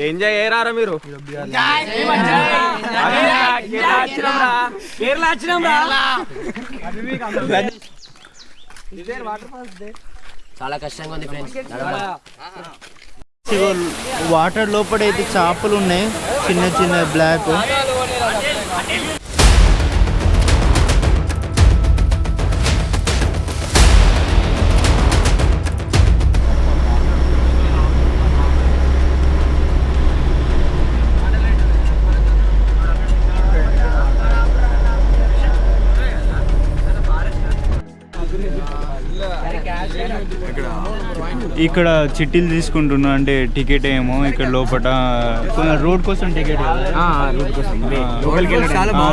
Enjoy చేయరారా మీరు? చాలా కష్టంగా ఉంది ఫ్రెండ్స్. వాటర్ లోపల అయితే చేపలు ఉన్నాయి, చిన్న చిన్న బ్లాక్. ఇక్కడ చిట్టీలు తీసుకుంటున్నా, అంటే టికెట్ ఏమో ఇక్కడ లోపల రోడ్ కోసం టికెట్,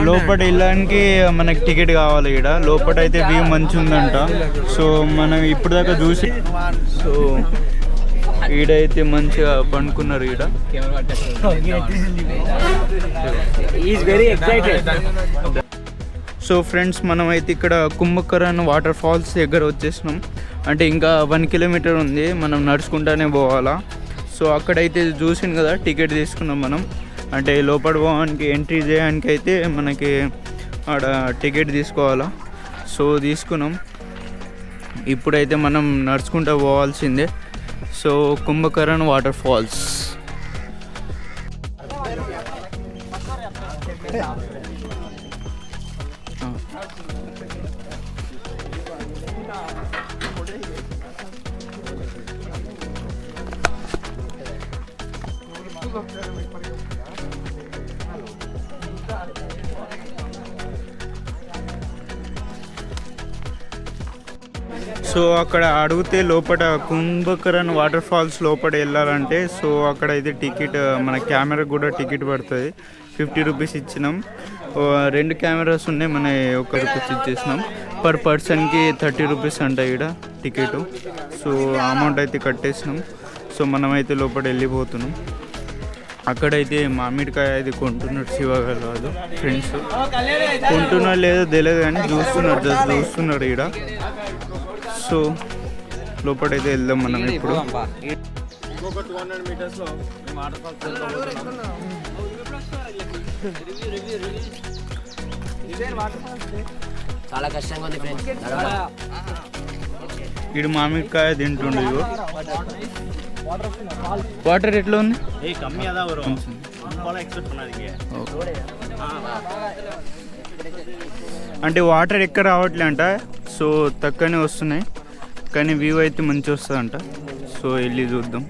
లోపల వెళ్ళడానికి మనకి టికెట్ కావాలి. ఇక్కడ లోపల అయితే వ్యూ మంచి ఉందంట. సో మనం ఇప్పుడు దాకా చూసి, సో ఈడైతే మంచిగా పండుకున్నారు. ఈడ సో ఫ్రెండ్స్, మనం అయితే ఇక్కడ కుంభకరణ్ వాటర్ ఫాల్స్ దగ్గర వచ్చేసినాం. అంటే ఇంకా 1 కిలోమీటర్ ఉంది, మనం నడుచుకుంటానే పోవాలా. సో అక్కడైతే చూసింది కదా, టికెట్ తీసుకున్నాం మనం. అంటే లోపల పోవడానికి, ఎంట్రీ చేయడానికి అయితే మనకి ఆడ టికెట్ తీసుకోవాలా. సో తీసుకున్నాం. ఇప్పుడైతే మనం నడుచుకుంటూ పోవాల్సిందే. So Kumbhakaran water falls. So అక్కడ అడిగితే లోపల కుంభకరణ్ వాటర్ ఫాల్స్ లోపల వెళ్ళాలంటే, సో అక్కడ అయితే టికెట్, మన కెమెరా కూడా టికెట్ పడుతుంది. 50 రూపీస్ ఇచ్చినాం. 2 కెమెరాస్ ఉన్నాయి, మన 1 రూపీస్ ఇచ్చేసినాం. పర్ పర్సన్కి 30 రూపీస్ అంట ఇక్కడ టికెట్. సో అమౌంట్ అయితే కట్టేసినాం. సో మనమైతే లోపల వెళ్ళిపోతున్నాం. అక్కడైతే మామిడికాయ అది కొంటున్నాడు శివగారు ఫ్రెండ్స్. కొంటున్నాడు లేదో తెలియదు కానీ చూస్తున్నాడు, జస్ట్ చూస్తున్నాడు ఇక్కడ. సో లోపలైతే వెళ్దాం మనం ఇప్పుడు. ఇంకొక 200 మీటర్స్లో వాటర్ ఫాల్స్. చాలా కష్టంగా ఉంది ఫ్రెండ్స్. ఇడు మామిడికాయ తింటుండు. ఇగో వాటర్ ఎట్లా ఉంది? అంటే వాటర్ ఎక్కడ రావట్లే అంట, సో తక్కువనే వస్తున్నాయి, కానీ వ్యూ అయితే మంచి వస్తుందంట. సో వెళ్ళి చూద్దాం.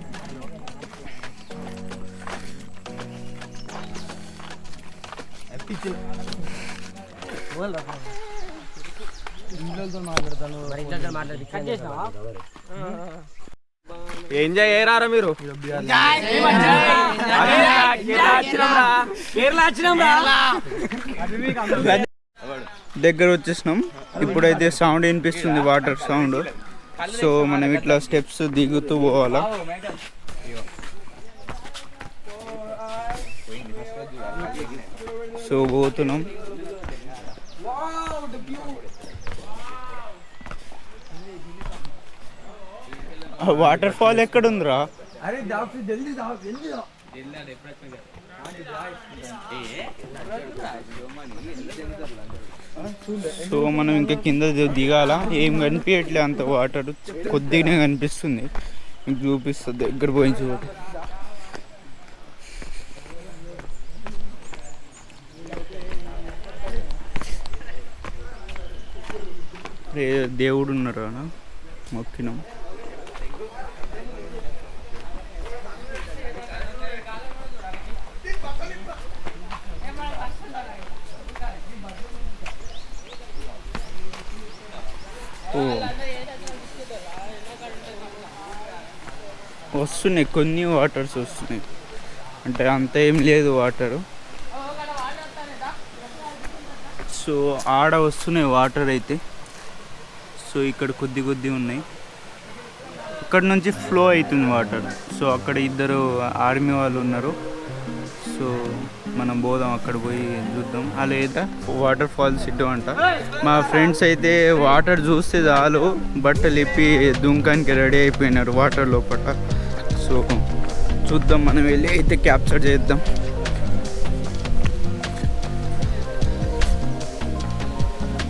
ఎంజాయ్ చేయరారా మీరు? దగ్గర వచ్చేసినాం. ఇప్పుడైతే సౌండ్ వినిపిస్తుంది, వాటర్ సౌండ్. సో మనం ఇట్లా స్టెప్స్ దిగుతూ పోవాలా. సో పోతున్నాం. వాటర్ ఫాల్ ఎక్కడ ఉందిరా? సో మనం ఇంకా కింద దిగాల. ఏం కనిపించట్లే, అంత వాటర్ కొద్దిగానే కనిపిస్తుంది. మీకు చూపిస్తుంది దగ్గర పోయి చూడండి. దేవుడు ఉన్నారు అన్న, మొక్కినాం. వస్తున్నాయి కొన్ని వాటర్స్ వస్తున్నాయి, అంటే అంత ఏం లేదు వాటరు. సో ఆడ వస్తున్నాయి వాటర్ అయితే. సో ఇక్కడ కొద్ది కొద్ది ఉన్నాయి, ఇక్కడ నుంచి ఫ్లో అవుతుంది వాటర్. సో అక్కడ 2 ఆర్మీ వాళ్ళు ఉన్నారు. సో మనం పోదాం, అక్కడ పోయి చూద్దాం. అలా వాటర్ ఫాల్స్ ఇటు అంట. మా ఫ్రెండ్స్ అయితే వాటర్ చూస్తే చాలు బట్టలు ఇప్పి దుంకానికి రెడీ అయిపోయినారు వాటర్ లోపల. సో చూద్దాం, మనం వెళ్ళి అయితే క్యాప్చర్ చేద్దాం.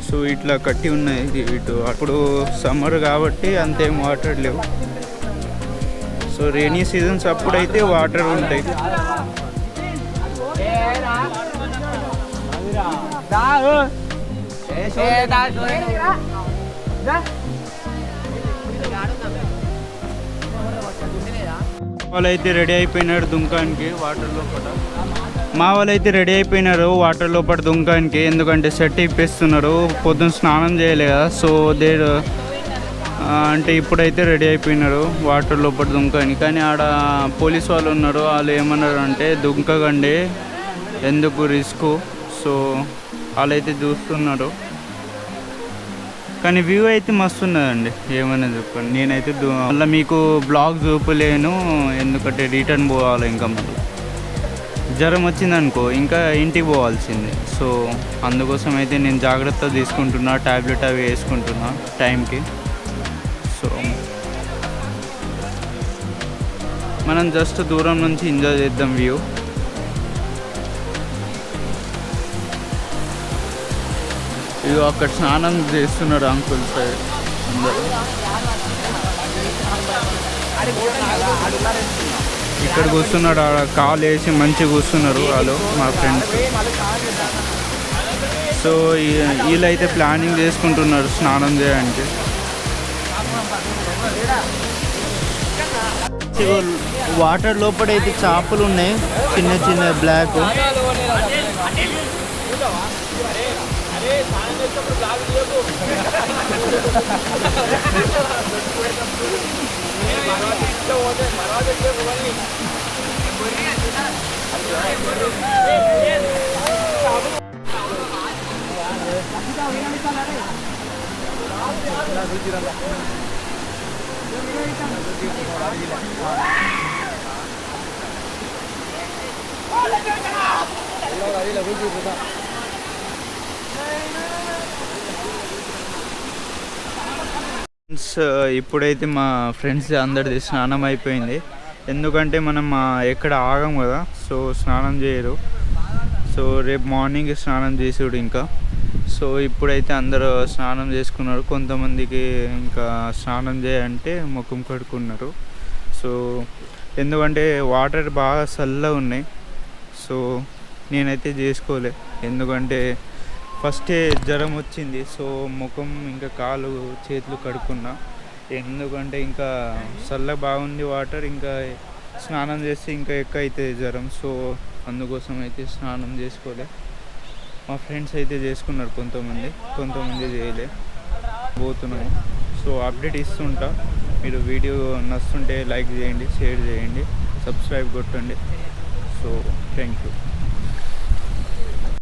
సో ఇట్లా కట్టి ఉన్నాయి ఇటు. అప్పుడు సమ్మర్ కాబట్టి అంతేం వాటర్ లేవు. సో రెయినీ సీజన్స్ అప్పుడైతే వాటర్ ఉంటాయి. వాళ్ళైతే రెడీ అయిపోయినారు దుంకానికి వాటర్ లోపల. మా వాళ్ళైతే రెడీ అయిపోయినారు వాటర్ లోపల దుంకానికి, ఎందుకంటే సెట్ ఇప్పిస్తున్నారు. పొద్దున్న స్నానం చేయలే కదా, సో అంటే ఇప్పుడైతే రెడీ అయిపోయినారు వాటర్ లోపల దుంకానికి. కానీ ఆడ పోలీస్ వాళ్ళు ఉన్నారు, వాళ్ళు ఏమన్నారు అంటే దుంకకండి, ఎందుకు రిస్క్. సో వాళ్ళైతే చూస్తున్నారు. కానీ వ్యూ అయితే మస్తు ఉన్నదండి, ఏమైనా చెప్పండి. నేనైతే మళ్ళీ మీకు బ్లాగ్ చూపలేను, ఎందుకంటే రిటర్న్ పోవాలి. ఇంకా మళ్ళీ జ్వరం వచ్చిందనుకో ఇంకా ఇంటికి పోవాల్సిందే. సో అందుకోసం అయితే నేను జాగ్రత్త తీసుకుంటున్నా, ట్యాబ్లెట్ అవి వేసుకుంటున్నా టైంకి. సో మనం జస్ట్ దూరం నుంచి ఎంజాయ్ చేద్దాం వ్యూ. ఇవి అక్కడ స్నానం చేస్తున్నారు అంకుల్ సైడ్ అందరూ. ఇక్కడ కూర్చున్నాడు, ఆడ కాలు వేసి మంచిగా కూర్చున్నారు వాళ్ళు మా ఫ్రెండ్స్. సో వీళ్ళైతే ప్లానింగ్ చేసుకుంటున్నారు స్నానం చేయడానికి. వాటర్ లోపల అయితే చేపలు ఉన్నాయి, చిన్న చిన్న బ్లాక్. ఇప్పుడైతే మా ఫ్రెండ్స్ అందరిది స్నానం అయిపోయింది, ఎందుకంటే మనం ఎక్కడ ఆగం కదా, సో స్నానం చేయరు. సో రేపు మార్నింగ్ స్నానం చేసుడు ఇంకా. సో ఇప్పుడైతే అందరూ స్నానం చేసుకున్నారు. కొంతమందికి ఇంకా స్నానం చేయంటే ముఖం కడుక్కున్నారు. సో ఎందుకంటే వాటర్ బాగా చల్లగా ఉన్నాయి. సో నేనైతే చేసుకోలే, ఎందుకంటే ఫస్టే జ్వరం వచ్చింది. సో ముఖం ఇంకా కాలు చేతులు కడుక్కున్నా, ఎందుకంటే ఇంకా చల్ల బాగుంది వాటర్, ఇంకా స్నానం చేస్తే ఇంకా ఎక్కువ అవుతుంది జ్వరం. సో అందుకోసం అయితే స్నానం చేసుకోలే. మా ఫ్రెండ్స్ అయితే చేసుకున్నారు, కొంతమంది చేయలే, పోతున్నాము. సో అప్డేట్ ఇస్తుంటా. మీరు వీడియో నచ్చుంటే లైక్ చేయండి, షేర్ చేయండి, సబ్స్క్రైబ్ కొట్టండి. So thank you.